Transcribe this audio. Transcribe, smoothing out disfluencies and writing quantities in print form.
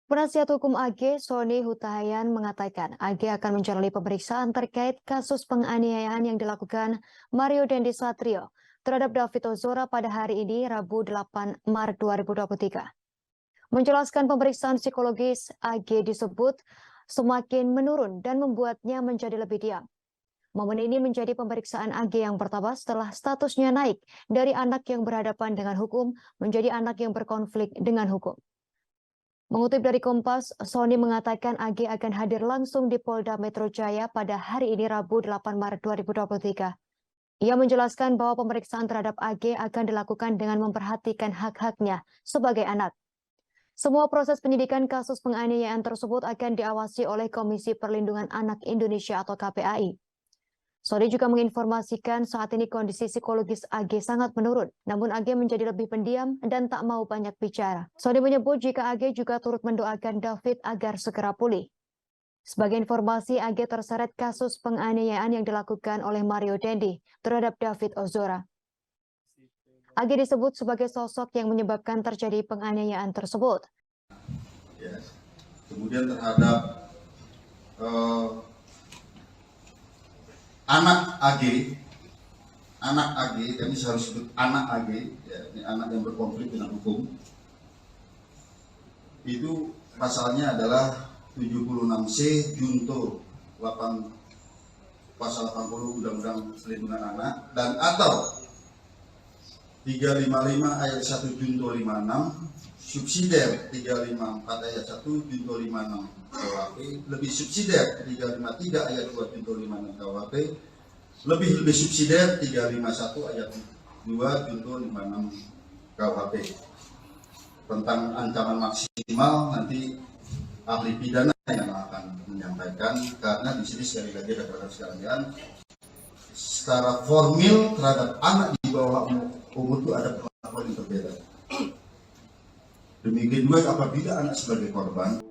Penasihat hukum AG, Sony Hutahayan, mengatakan AG akan menjalani pemeriksaan terkait kasus penganiayaan yang dilakukan Mario Dendi Satrio terhadap David Ozora pada hari ini, Rabu 8 Maret 2023. Menjelaskan pemeriksaan psikologis AG disebut semakin menurun dan membuatnya menjadi lebih diam. Momen ini menjadi pemeriksaan AG yang pertama setelah statusnya naik dari anak yang berhadapan dengan hukum menjadi anak yang berkonflik dengan hukum. Mengutip dari Kompas, Sony mengatakan AG akan hadir langsung di Polda Metro Jaya pada hari ini Rabu 8 Maret 2023. Ia menjelaskan bahwa pemeriksaan terhadap AG akan dilakukan dengan memperhatikan hak-haknya sebagai anak. Semua proses penyidikan kasus penganiayaan tersebut akan diawasi oleh Komisi Perlindungan Anak Indonesia atau KPAI. Sony juga menginformasikan saat ini kondisi psikologis AG sangat menurun, namun AG menjadi lebih pendiam dan tak mau banyak bicara. Sony menyebut jika AG juga turut mendoakan David agar segera pulih. Sebagai informasi, AG terseret kasus penganiayaan yang dilakukan oleh Mario Dendi terhadap David Ozora. AG disebut sebagai sosok yang menyebabkan terjadi penganiayaan tersebut. Ya, kemudian terhadap anak AG, kami harus sebut anak AG, ya, ini anak yang berkonflik dengan hukum. Itu pasalnya adalah 76C Junto 8 pasal 80 Undang-Undang Perlindungan Anak dan atau 355 ayat 1 Junto 56 subsidiar 354 ayat 1 Junto 56 KUHP lebih subsidiar 353 ayat 2 Junto 56 KUHP lebih subsidiar 351 ayat 2 Junto 56 KUHP tentang ancaman maksimal nanti ahli pidana yang akan menyampaikan, karena di sini sekali lagi rekan-rekan sekalian secara formil terhadap anak di bawah umur itu ada perlakuan yang berbeda. Demikian juga apabila anak sebagai korban